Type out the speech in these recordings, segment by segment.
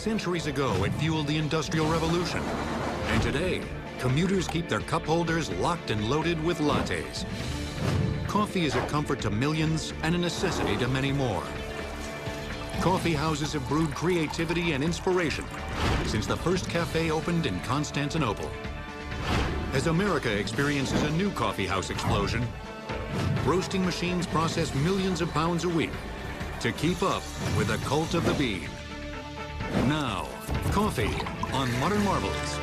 Centuries ago, it fueled the Industrial Revolution. And today, commuters keep their cup holders locked and loaded with lattes. Coffee is a comfort to millions and a necessity to many more. Coffee houses have brewed creativity and inspiration since the first cafe opened in Constantinople. As America experiences a new coffee house explosion, roasting machines process millions of pounds a week to keep up with the cult of the bean. Now, coffee on Modern Marvels.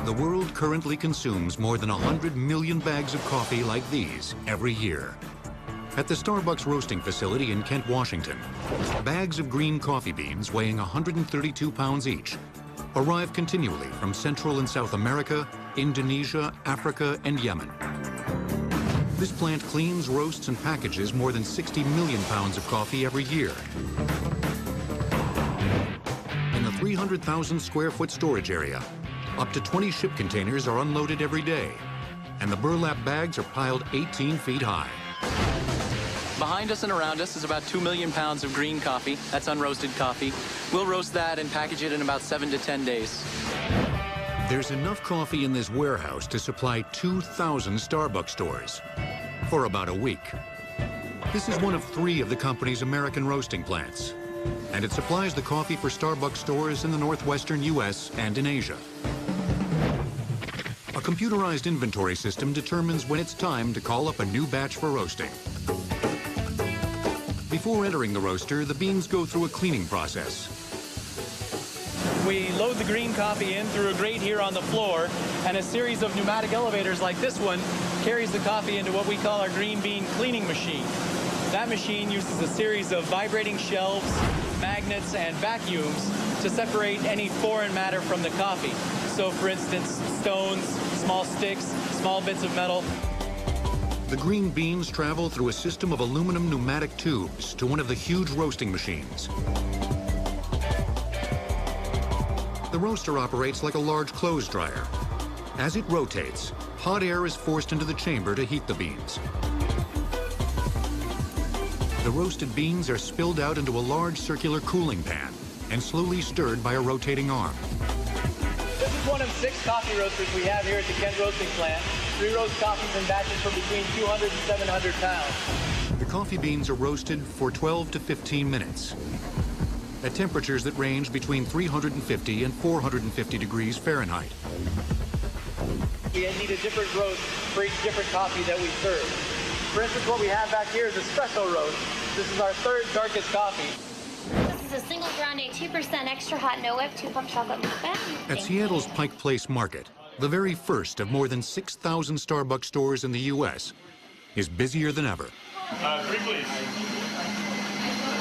The world currently consumes more than 100 million bags of coffee like these every year. At the Starbucks roasting facility in Kent, Washington, bags of green coffee beans weighing 132 pounds each arrive continually from Central and South America, Indonesia, Africa, and Yemen. This plant cleans, roasts, and packages more than 60 million pounds of coffee every year. In the 300,000 square foot storage area, up to 20 ship containers are unloaded every day, and the burlap bags are piled 18 feet high. Behind us and around us is about 2 million pounds of green coffee. That's unroasted coffee. We'll roast that and package it in about 7 to 10 days. There's enough coffee in this warehouse to supply 2,000 Starbucks stores for about a week. This is one of 3 of the company's American roasting plants, and it supplies the coffee for Starbucks stores in the northwestern U.S. and in Asia. A computerized inventory system determines when it's time to call up a new batch for roasting. Before entering the roaster, the beans go through a cleaning process. We load the green coffee in through a grate here on the floor, and a series of pneumatic elevators like this one carries the coffee into what we call our green bean cleaning machine. That machine uses a series of vibrating shelves, magnets, and vacuums to separate any foreign matter from the coffee. So, for instance, stones, small sticks, small bits of metal. The green beans travel through a system of aluminum pneumatic tubes to one of the huge roasting machines. The roaster operates like a large clothes dryer. As it rotates, hot air is forced into the chamber to heat the beans. The roasted beans are spilled out into a large circular cooling pan and slowly stirred by a rotating arm. This is one of 6 coffee roasters we have here at the Kent Roasting Plant. We roast coffees in batches from between 200 and 700 pounds. The coffee beans are roasted for 12 to 15 minutes at temperatures that range between 350 and 450 degrees Fahrenheit. We need a different roast for each different coffee that we serve. For instance, what we have back here is espresso roast. This is our 3rd darkest coffee. This is a single grande, 2% extra hot, no whip, 2 pump chocolate milk bag. At Seattle's Pike Place Market, the very first of more than 6,000 Starbucks stores in the U.S., is busier than ever. 3, please.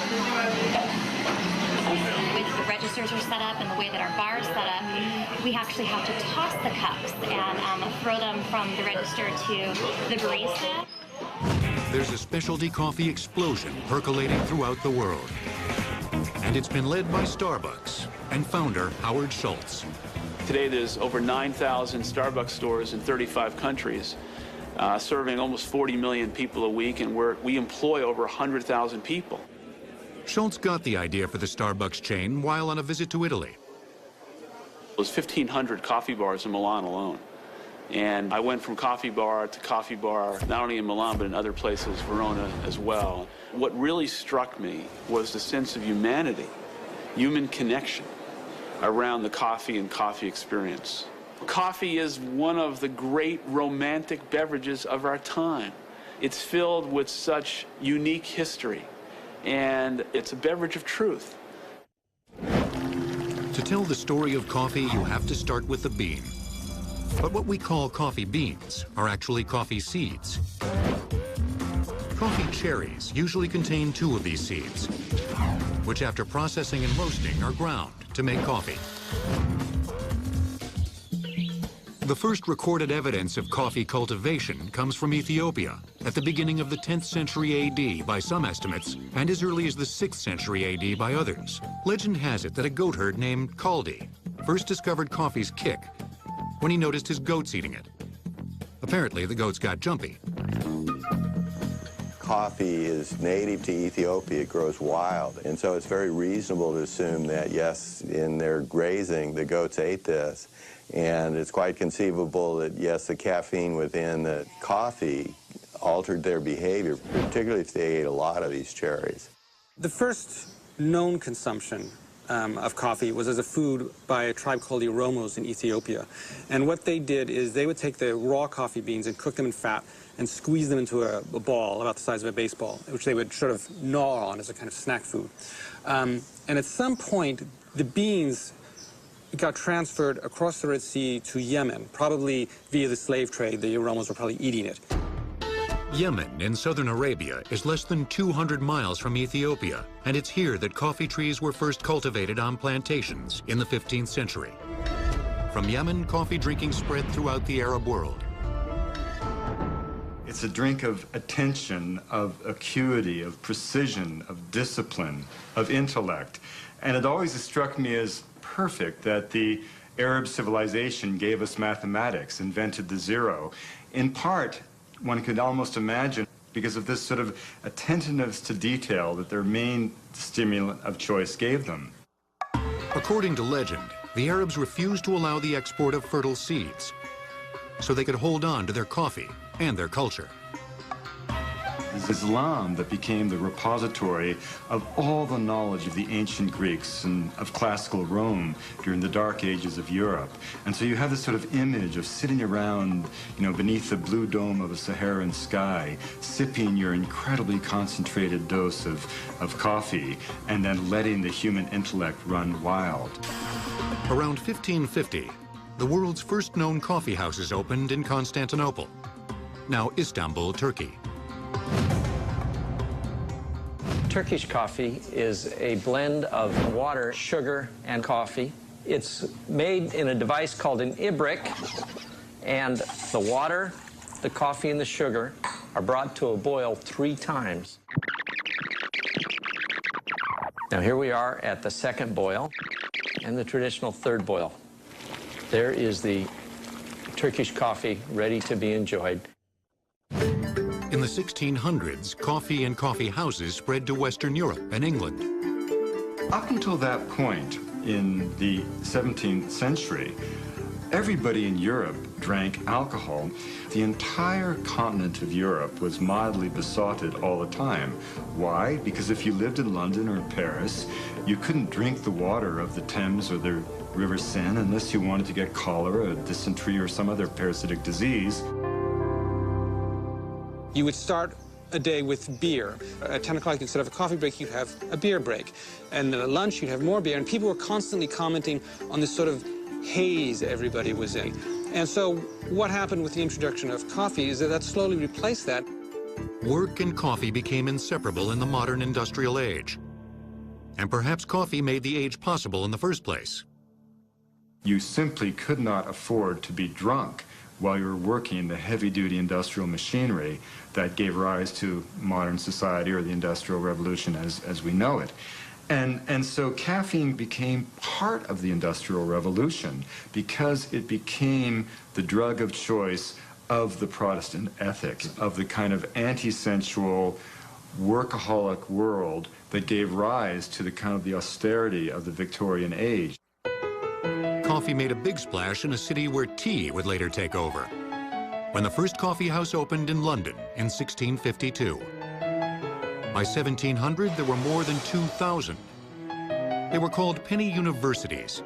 The way that the registers are set up and the way that our bar is set up, we actually have to toss the cups and throw them from the register to the barista. There's a specialty coffee explosion percolating throughout the world. And it's been led by Starbucks and founder Howard Schultz. Today there's over 9,000 Starbucks stores in 35 countries, serving almost 40 million people a week, and we employ over 100,000 people. Schultz got the idea for the Starbucks chain while on a visit to Italy. There's 1,500 coffee bars in Milan alone. And I went from coffee bar to coffee bar, not only in Milan, but in other places, Verona as well. What really struck me was the sense of humanity, human connection around the coffee and coffee experience. Coffee is one of the great romantic beverages of our time. It's filled with such unique history, and it's a beverage of truth. To tell the story of coffee, you have to start with the bean. But what we call coffee beans are actually coffee seeds. Coffee cherries usually contain 2 of these seeds, which after processing and roasting are ground to make coffee. The first recorded evidence of coffee cultivation comes from Ethiopia at the beginning of the 10th century AD by some estimates, and as early as the 6th century AD by others. Legend has it that a goat herd named Kaldi first discovered coffee's kick when he noticed his goats eating it. Apparently, the goats got jumpy. Coffee is native to Ethiopia. It grows wild. And so it's very reasonable to assume that, yes, in their grazing, the goats ate this. And it's quite conceivable that, yes, the caffeine within the coffee altered their behavior, particularly if they ate a lot of these cherries. The first known consumption of coffee was as a food by a tribe called the Oromos in Ethiopia. And what they did is they would take the raw coffee beans and cook them in fat and squeeze them into a ball about the size of a baseball, which they would sort of gnaw on as a kind of snack food. And at some point, the beans got transferred across the Red Sea to Yemen, probably via the slave trade. The Oromos were probably eating it. Yemen in southern Arabia is less than 200 miles from Ethiopia, and it's here that coffee trees were first cultivated on plantations in the 15th century. From Yemen, coffee drinking spread throughout the Arab world. It's a drink of attention, of acuity, of precision, of discipline, of intellect. And it always struck me as perfect that the Arab civilization gave us mathematics, invented the zero. In part, one could almost imagine, because of this sort of attentiveness to detail that their main stimulant of choice gave them. According to legend, the Arabs refused to allow the export of fertile seeds so they could hold on to their coffee and their culture. It's Islam that became the repository of all the knowledge of the ancient Greeks and of classical Rome during the dark ages of Europe. And so you have this sort of image of sitting around, beneath the blue dome of a Saharan sky, sipping your incredibly concentrated dose of coffee, and then letting the human intellect run wild. Around 1550, the world's first known coffee houses opened in Constantinople, now Istanbul, Turkey. Turkish coffee is a blend of water, sugar, and coffee. It's made in a device called an ibrik, and the water, the coffee, and the sugar are brought to a boil 3 times. Now here we are at the second boil and the traditional third boil. There is the Turkish coffee ready to be enjoyed. In the 1600s, coffee and coffee houses spread to Western Europe and England. Up until that point in the 17th century, everybody in Europe drank alcohol. The entire continent of Europe was mildly besotted all the time. Why? Because if you lived in London or Paris, you couldn't drink the water of the Thames or the River Seine unless you wanted to get cholera, dysentery, or some other parasitic disease. You would start a day with beer. At 10 o'clock, instead of a coffee break, you'd have a beer break. And then at lunch, you'd have more beer. And people were constantly commenting on this sort of haze everybody was in. And so what happened with the introduction of coffee is that slowly replaced that. Work and coffee became inseparable in the modern industrial age. And perhaps coffee made the age possible in the first place. You simply could not afford to be drunk while you were working the heavy-duty industrial machinery that gave rise to modern society or the Industrial Revolution as we know it. And so caffeine became part of the Industrial Revolution because it became the drug of choice of the Protestant ethic, of the kind of anti-sensual, workaholic world that gave rise to the kind of the austerity of the Victorian age. Coffee made a big splash in a city where tea would later take over, when the first coffee house opened in London in 1652. By 1700, there were more than 2,000. They were called penny universities,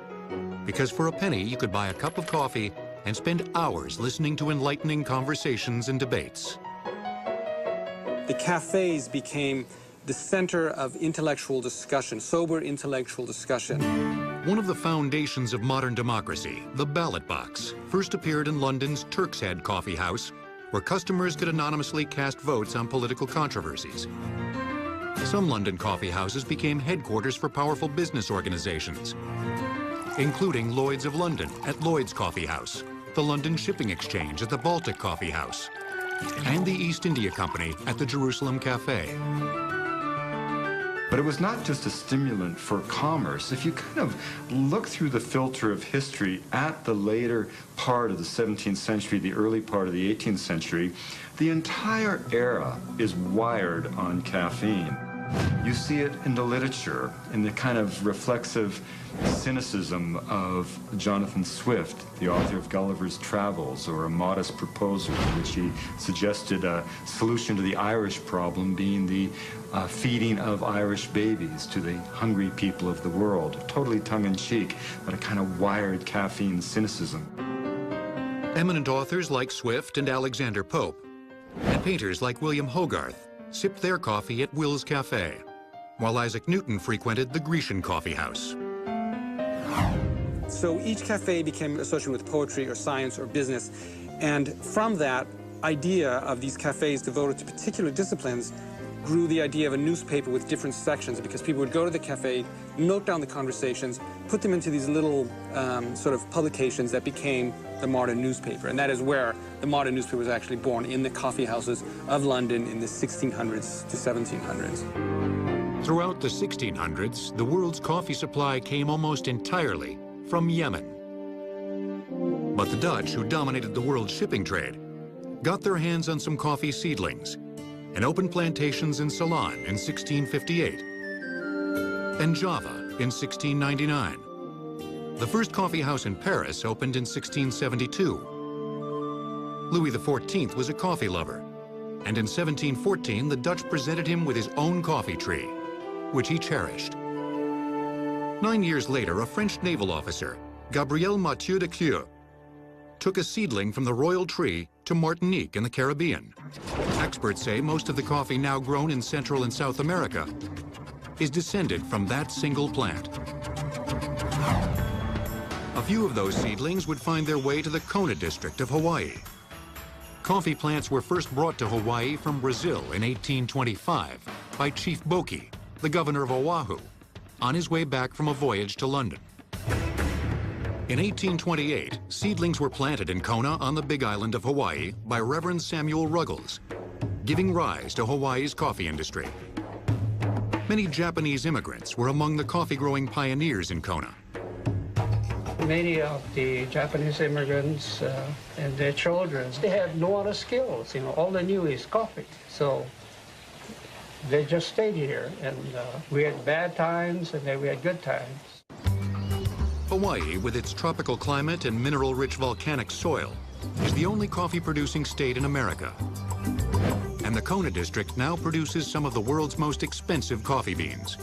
because for a penny, you could buy a cup of coffee and spend hours listening to enlightening conversations and debates. The cafes became the center of intellectual discussion, sober intellectual discussion. One of the foundations of modern democracy, the ballot box, first appeared in London's Turk's Head Coffee House, where customers could anonymously cast votes on political controversies. Some London coffee houses became headquarters for powerful business organizations, including Lloyd's of London at Lloyd's Coffee House, the London Shipping Exchange at the Baltic Coffee House, and the East India Company at the Jerusalem Cafe. But it was not just a stimulant for commerce. If you kind of look through the filter of history at the later part of the 17th century, the early part of the 18th century, the entire era is wired on caffeine. You see it in the literature, in the kind of reflexive cynicism of Jonathan Swift, the author of Gulliver's Travels, or A Modest Proposal, in which he suggested a solution to the Irish problem being the feeding of Irish babies to the hungry people of the world. Totally tongue-in-cheek, but a kind of wired caffeine cynicism. Eminent authors like Swift and Alexander Pope, and painters like William Hogarth sipped their coffee at Will's Cafe, while Isaac Newton frequented the Grecian Coffee House. So each cafe became associated with poetry or science or business, and from that idea of these cafes devoted to particular disciplines grew the idea of a newspaper with different sections, because people would go to the cafe, note down the conversations, put them into these little sort of publications that became the modern newspaper. And that is where the modern newspaper was actually born, in the coffee houses of London in the 1600s to 1700s. Throughout the 1600s, the world's coffee supply came almost entirely from Yemen. But the Dutch, who dominated the world's shipping trade, got their hands on some coffee seedlings and opened plantations in Ceylon in 1658 and Java in 1699. The first coffee house in Paris opened in 1672. Louis XIV was a coffee lover, and in 1714 the Dutch presented him with his own coffee tree, which he cherished. 9 years later, a French naval officer, Gabriel Mathieu de Cleux, took a seedling from the royal tree to Martinique in the Caribbean. Experts say most of the coffee now grown in Central and South America is descended from that single plant. A few of those seedlings would find their way to the Kona district of Hawaii. Coffee plants were first brought to Hawaii from Brazil in 1825 by Chief Boki, the governor of Oahu, on his way back from a voyage to London. In 1828, seedlings were planted in Kona on the Big Island of Hawaii by Reverend Samuel Ruggles, giving rise to Hawaii's coffee industry. Many Japanese immigrants were among the coffee-growing pioneers in Kona. Many of the Japanese immigrants and their children, they had no other skills. You know, all they knew is coffee. So they just stayed here, and we had bad times, and then we had good times. Hawaii, with its tropical climate and mineral-rich volcanic soil, is the only coffee-producing state in America. And the Kona district now produces some of the world's most expensive coffee beans.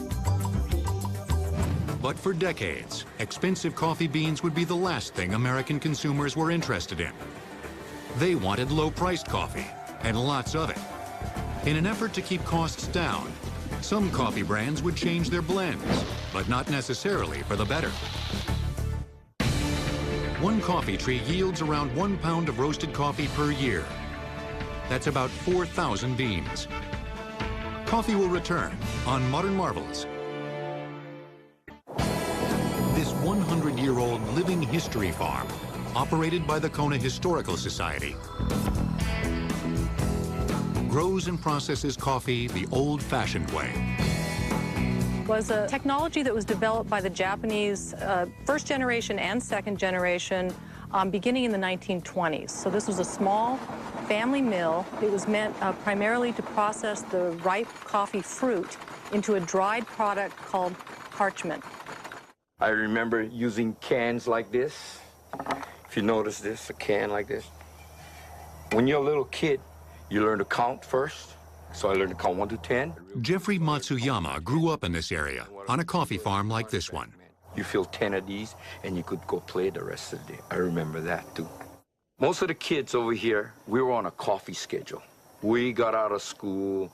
But for decades, expensive coffee beans would be the last thing American consumers were interested in. They wanted low-priced coffee, and lots of it. In an effort to keep costs down, some coffee brands would change their blends, but not necessarily for the better. One coffee tree yields around 1 pound of roasted coffee per year. That's about 4,000 beans. Coffee will return on Modern Marvels. This 100-year-old living history farm, operated by the Kona Historical Society, grows and processes coffee the old-fashioned way. Was a technology that was developed by the Japanese first generation and second generation beginning in the 1920s. So this was a small family mill. It was meant primarily to process the ripe coffee fruit into a dried product called parchment. I remember using cans like this. If you notice this, a can like this. When you're a little kid, you learn to count first. So I learned to count 1 to 10. Jeffrey Matsuyama grew up in this area on a coffee farm like this one. You fill 10 of these, and you could go play the rest of the day. I remember that, too. Most of the kids over here, we were on a coffee schedule. We got out of school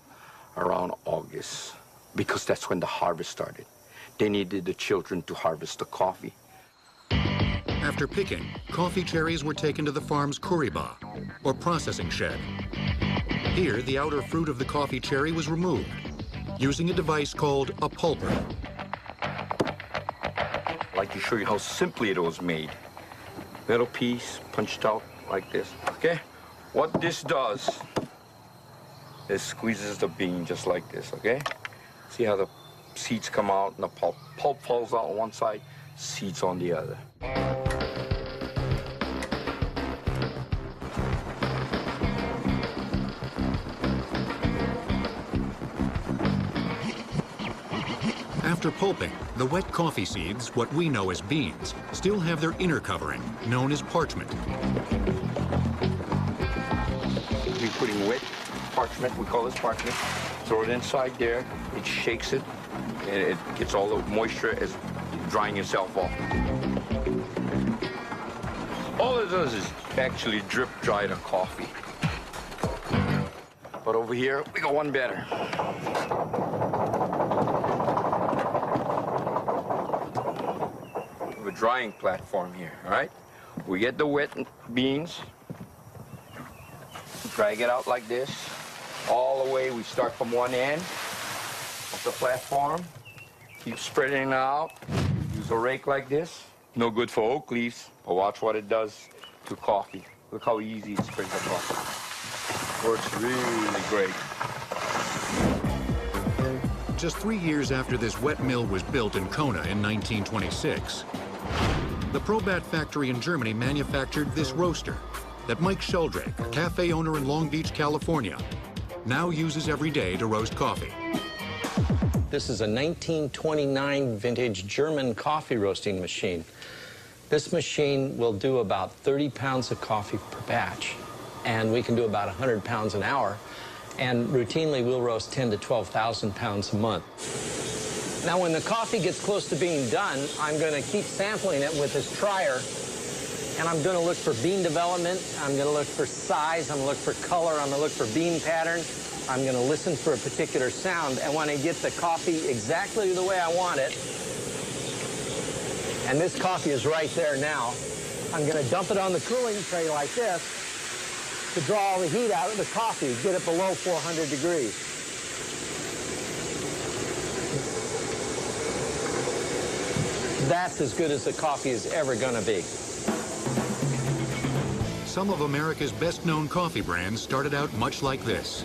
around August, because that's when the harvest started. They needed the children to harvest the coffee. After picking, coffee cherries were taken to the farm's kuriba, or processing shed. Here, the outer fruit of the coffee cherry was removed, using a device called a pulper. I'd like to show you how simply it was made. Little piece punched out like this, okay? What this does is squeezes the bean just like this, okay? See how the seeds come out, and the pulp falls out on one side, seeds on the other. After pulping, the wet coffee seeds, what we know as beans, still have their inner covering, known as parchment. We're putting wet parchment, we call this parchment. Throw it inside there, it shakes it, and it gets all the moisture as drying itself off. All it does is actually drip dry the coffee. But over here, we got one better. We have a drying platform here, all right? We get the wet beans, drag it out like this. All the way, we start from one end of the platform, keep spreading it out, use a rake like this. No good for oak leaves, but watch what it does to coffee. Look how easy it spreads across. Works really great. Just 3 years after this wet mill was built in Kona in 1926, the Probat factory in Germany manufactured this roaster that Mike Sheldrake, a cafe owner in Long Beach, California, now uses every day to roast coffee. This is a 1929 vintage German coffee roasting machine. This machine will do about 30 pounds of coffee per batch, and we can do about 100 pounds an hour, and routinely we'll roast 10 to 12,000 pounds a month. Now, when the coffee gets close to being done, I'm going to keep sampling it with this trier, and I'm going to look for bean development, I'm going to look for size, I'm going to look for color, I'm going to look for bean pattern, I'm going to listen for a particular sound, and when I get the coffee exactly the way I want it, and this coffee is right there now, I'm going to dump it on the cooling tray like this to draw all the heat out of the coffee, get it below 400 degrees. That's as good as the coffee is ever going to be. Some of America's best-known coffee brands started out much like this.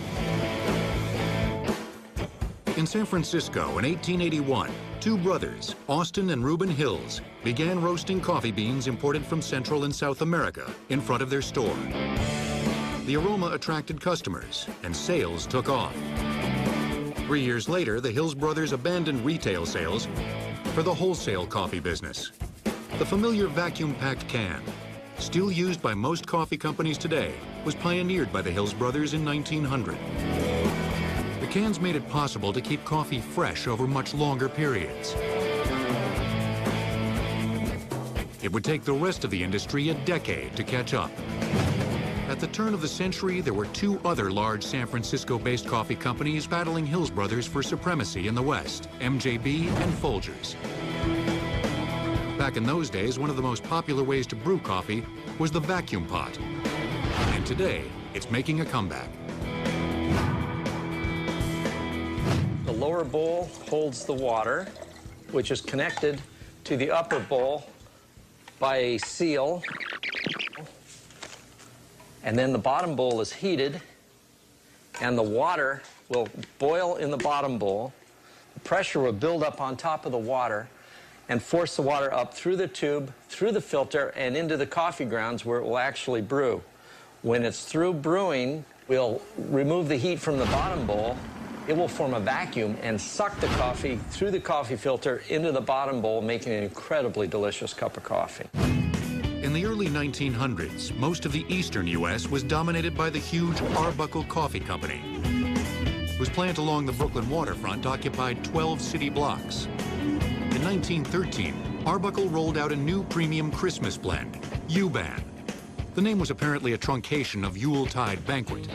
In San Francisco in 1881, two brothers, Austin and Reuben Hills, began roasting coffee beans imported from Central and South America in front of their store. The aroma attracted customers, and sales took off. 3 years later, the Hills brothers abandoned retail sales for the wholesale coffee business. The familiar vacuum-packed can, still used by most coffee companies today, was pioneered by the Hills brothers in 1900. The cans made it possible to keep coffee fresh over much longer periods. It would take the rest of the industry a decade to catch up. At the turn of the century, there were two other large San Francisco-based coffee companies battling Hills brothers for supremacy in the West, MJB and Folgers. Back in those days, one of the most popular ways to brew coffee was the vacuum pot. And today, it's making a comeback. The lower bowl holds the water, which is connected to the upper bowl by a seal. And then the bottom bowl is heated, and the water will boil in the bottom bowl. The pressure will build up on top of the water and force the water up through the tube, through the filter, and into the coffee grounds where it will actually brew. When it's through brewing, we'll remove the heat from the bottom bowl. It will form a vacuum and suck the coffee through the coffee filter into the bottom bowl, making an incredibly delicious cup of coffee. In the early 1900s, most of the eastern U.S. was dominated by the huge Arbuckle Coffee Company, whose plant along the Brooklyn waterfront occupied 12 city blocks. In 1913, Arbuckle rolled out a new premium Christmas blend, U-Ban. The name was apparently a truncation of Yuletide Banquet.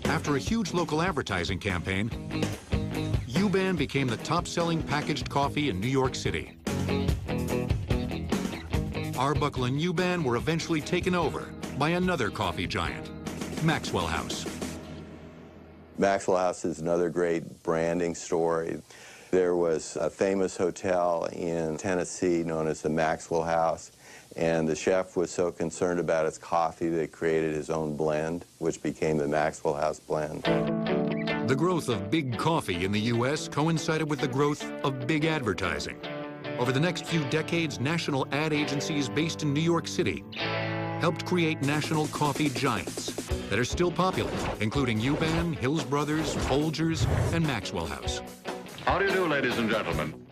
After a huge local advertising campaign, U-Ban became the top-selling packaged coffee in New York City. Arbuckle and U-Ban were eventually taken over by another coffee giant, Maxwell House. Maxwell House is another great branding story. There was a famous hotel in Tennessee known as the Maxwell House, and the chef was so concerned about his coffee that he created his own blend, which became the Maxwell House blend. The growth of big coffee in the U.S. coincided with the growth of big advertising. Over the next few decades, national ad agencies based in New York City helped create national coffee giants that are still popular, including Uban, Hills Brothers, Folgers, and Maxwell House. How do you do, ladies and gentlemen?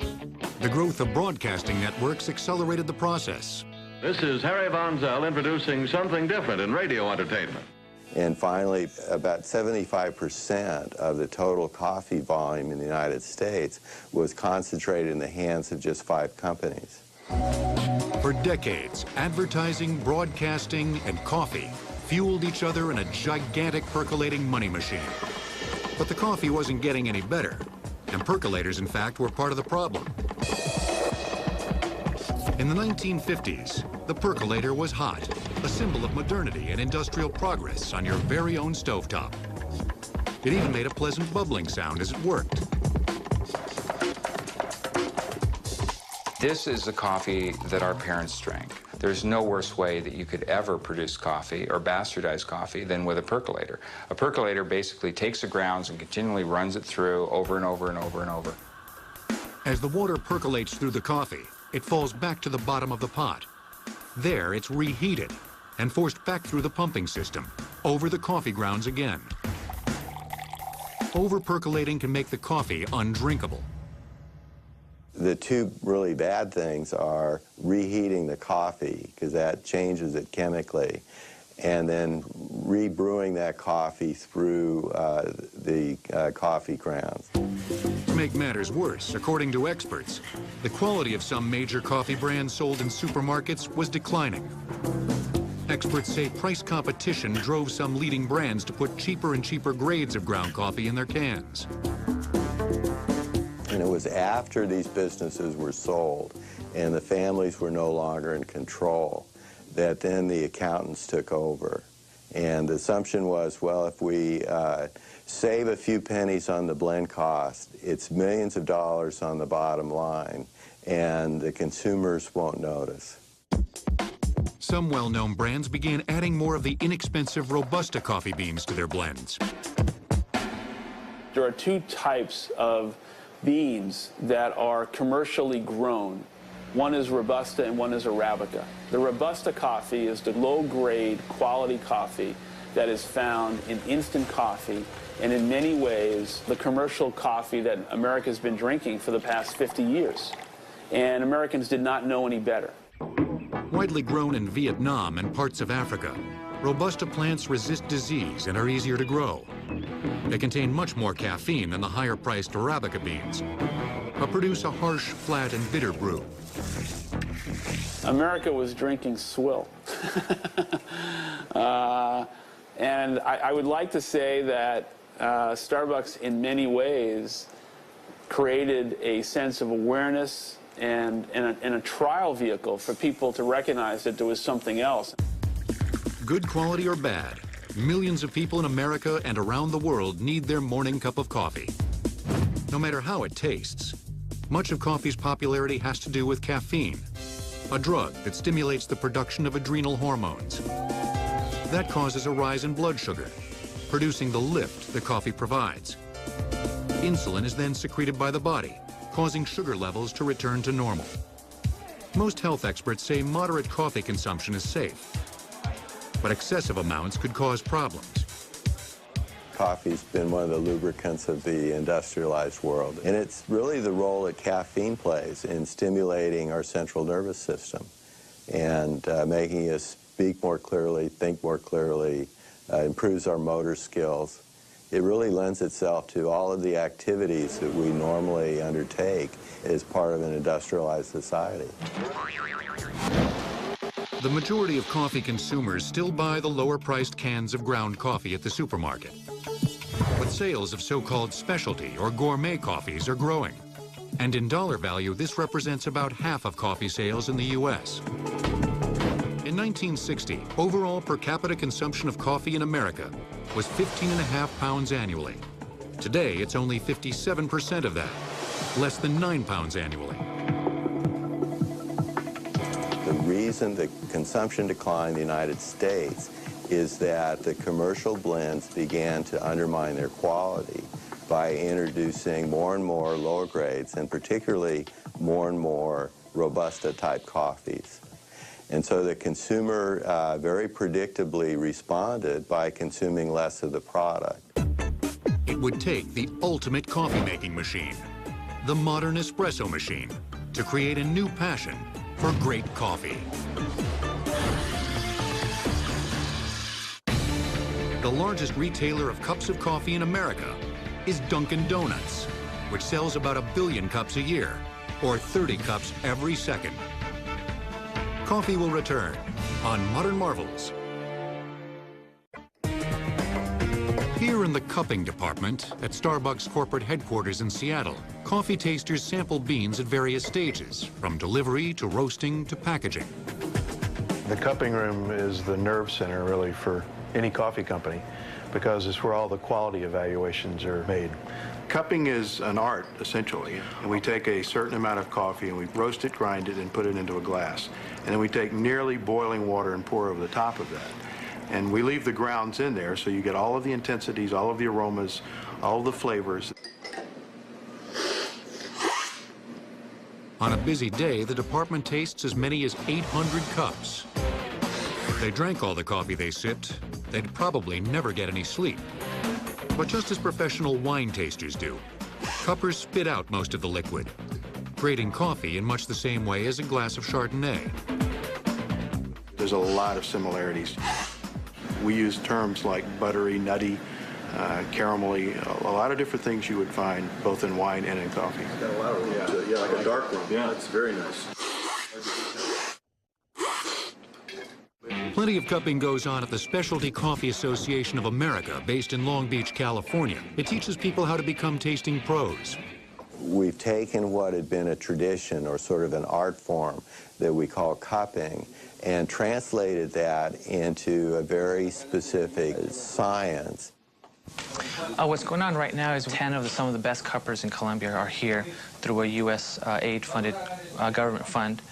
The growth of broadcasting networks accelerated the process. This is Harry Von Zell introducing something different in radio entertainment. And finally, about 75% of the total coffee volume in the United States was concentrated in the hands of just 5 companies. For decades, advertising, broadcasting, and coffee fueled each other in a gigantic percolating money machine. But the coffee wasn't getting any better, and percolators, in fact, were part of the problem. In the 1950s, the percolator was hot, a symbol of modernity and industrial progress on your very own stovetop. It even made a pleasant bubbling sound as it worked. This is the coffee that our parents drank. There's no worse way that you could ever produce coffee or bastardize coffee than with a percolator. A percolator basically takes the grounds and continually runs it through over and over and over and over. As the water percolates through the coffee, it falls back to the bottom of the pot. There, it's reheated and forced back through the pumping system, over the coffee grounds again. Over-percolating can make the coffee undrinkable. The 2 really bad things are reheating the coffee, because that changes it chemically, and then rebrewing that coffee through the coffee grounds. To make matters worse, according to experts, the quality of some major coffee brands sold in supermarkets was declining. Experts say price competition drove some leading brands to put cheaper and cheaper grades of ground coffee in their cans. And it was after these businesses were sold and the families were no longer in control that then the accountants took over. And the assumption was, well, if we save a few pennies on the blend cost, it's millions of dollars on the bottom line, and the consumers won't notice. Some well-known brands began adding more of the inexpensive Robusta coffee beans to their blends. There are 2 types of beans that are commercially grown. One is Robusta and one is Arabica. The Robusta coffee is the low-grade quality coffee that is found in instant coffee, and in many ways the commercial coffee that America's been drinking for the past 50 years. And Americans did not know any better. Widely grown in Vietnam and parts of Africa, Robusta plants resist disease and are easier to grow. They contain much more caffeine than the higher-priced Arabica beans, but produce a harsh, flat, and bitter brew. America was drinking swill. And I would like to say that Starbucks, in many ways, created a sense of awareness and a trial vehicle for people to recognize that there was something else. Good quality or bad, millions of people in America and around the world need their morning cup of coffee. No matter how it tastes, much of coffee's popularity has to do with caffeine, a drug that stimulates the production of adrenal hormones. That causes a rise in blood sugar, producing the lift the coffee provides. Insulin is then secreted by the body, causing sugar levels to return to normal. Most health experts say moderate coffee consumption is safe, but excessive amounts could cause problems. Coffee's been one of the lubricants of the industrialized world, and it's really the role that caffeine plays in stimulating our central nervous system and making us speak more clearly, think more clearly, improves our motor skills. It really lends itself to all of the activities that we normally undertake as part of an industrialized society. The majority of coffee consumers still buy the lower-priced cans of ground coffee at the supermarket. But sales of so-called specialty or gourmet coffees are growing. And in dollar value, this represents about half of coffee sales in the U.S. In 1960, overall per capita consumption of coffee in America was 15.5 pounds annually. Today, it's only 57% of that, less than 9 pounds annually. The reason the consumption declined in the United States is that the commercial blends began to undermine their quality by introducing more and more lower grades, and particularly more and more Robusta-type coffees. And so the consumer very predictably responded by consuming less of the product. It would take the ultimate coffee-making machine, the modern espresso machine, to create a new passion for great coffee. The largest retailer of cups of coffee in America is Dunkin' Donuts, which sells about 1 billion cups a year, or 30 cups every second. Coffee will return on Modern Marvels. Here in the cupping department at Starbucks corporate headquarters in Seattle, coffee tasters sample beans at various stages, from delivery to roasting to packaging. The cupping room is the nerve center, really, for any coffee company, because it's where all the quality evaluations are made. Cupping is an art, essentially. And we take a certain amount of coffee and we roast it, grind it, and put it into a glass. And then we take nearly boiling water and pour over the top of that. And we leave the grounds in there so you get all of the intensities, all of the aromas, all of the flavors. On a busy day, the department tastes as many as 800 cups. If they drank all the coffee they sipped, they'd probably never get any sleep. But just as professional wine tasters do, cuppers spit out most of the liquid, creating coffee in much the same way as a glass of Chardonnay. There's a lot of similarities. We use terms like buttery, nutty, caramelly, a lot of different things you would find both in wine and in coffee. Got a lot of room to it. Yeah, like a dark room. Yeah, it's very nice. Plenty of cupping goes on at the Specialty Coffee Association of America, based in Long Beach, California. It teaches people how to become tasting pros. We've taken what had been a tradition or sort of an art form that we call cupping and translated that into a very specific science. What's going on right now is 10 of some of the best cuppers in Colombia are here through a U.S. aid-funded government fund.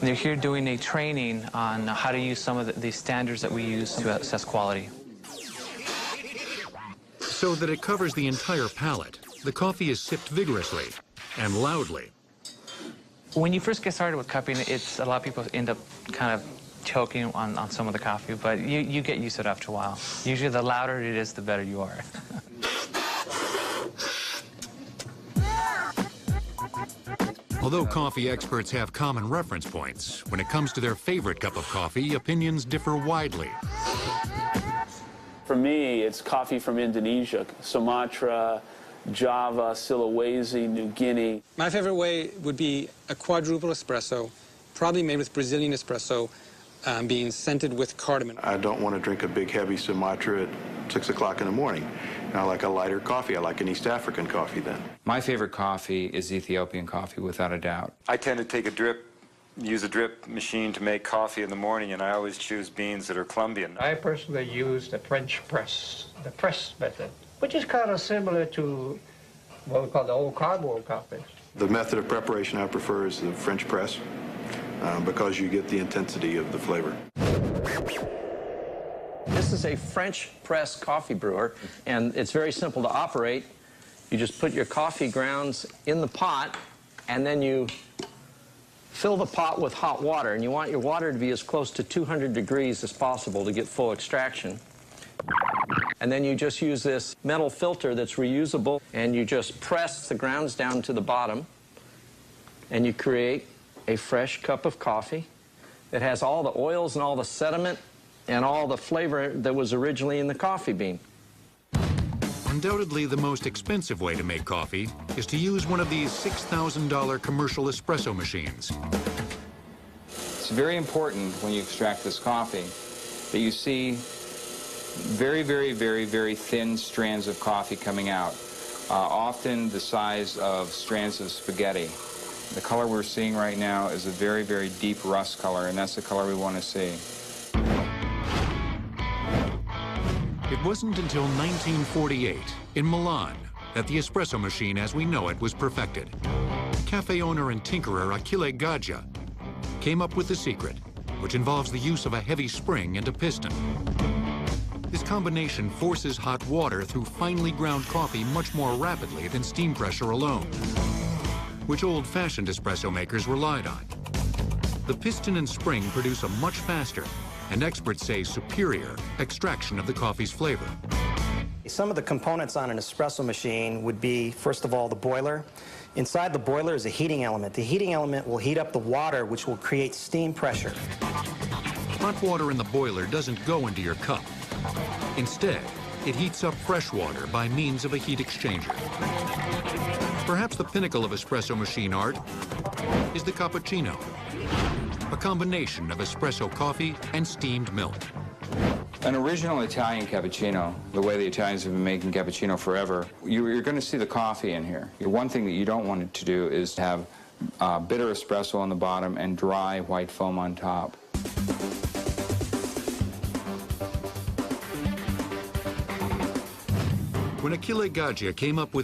And they're here doing a training on how to use some of the standards that we use to assess quality. So that it covers the entire palate, the coffee is sipped vigorously and loudly. When you first get started with cupping, a lot of people end up kind of choking on some of the coffee, but you get used to it after a while. Usually the louder it is, the better you are. Although coffee experts have common reference points, when it comes to their favorite cup of coffee, opinions differ widely. For me, it's coffee from Indonesia, Sumatra, Java, Sulawesi, New Guinea. My favorite way would be a quadruple espresso, probably made with Brazilian espresso, being scented with cardamom. I don't want to drink a big, heavy Sumatra at 6 o'clock in the morning. I like a lighter coffee. I like an East African coffee then. My favorite coffee is Ethiopian coffee, without a doubt. I tend to take use a drip machine to make coffee in the morning, and I always choose beans that are Colombian. I personally use the French press, the press method, which is kind of similar to what we call the old cardboard coffee. The method of preparation I prefer is the French press because you get the intensity of the flavor. This is a French press coffee brewer, and it's very simple to operate. You just put your coffee grounds in the pot, and then you fill the pot with hot water, and you want your water to be as close to 200 degrees as possible to get full extraction. And then you just use this metal filter that's reusable, and you just press the grounds down to the bottom, and you create a fresh cup of coffee that has all the oils and all the sediment and all the flavor that was originally in the coffee bean. Undoubtedly, the most expensive way to make coffee is to use one of these $6,000 commercial espresso machines. It's very important when you extract this coffee that you see very, very, very, very thin strands of coffee coming out, often the size of strands of spaghetti. The color we're seeing right now is a very, very deep rust color, and that's the color we want to see. It wasn't until 1948, in Milan, that the espresso machine as we know it was perfected. Cafe owner and tinkerer Achille Gaggia came up with the secret, which involves the use of a heavy spring and a piston. This combination forces hot water through finely ground coffee much more rapidly than steam pressure alone, which old-fashioned espresso makers relied on. The piston and spring produce a much faster, and experts say superior, extraction of the coffee's flavor. Some of the components on an espresso machine would be, first of all, the boiler. Inside the boiler is a heating element. The heating element will heat up the water, which will create steam pressure. Hot water in the boiler doesn't go into your cup. Instead, it heats up fresh water by means of a heat exchanger. Perhaps the pinnacle of espresso machine art is the cappuccino, a combination of espresso coffee and steamed milk. An original Italian cappuccino, the way the Italians have been making cappuccino forever, you're going to see the coffee in here. One thing that you don't want it to do is to have bitter espresso on the bottom and dry white foam on top. When Achille Gaggia came up with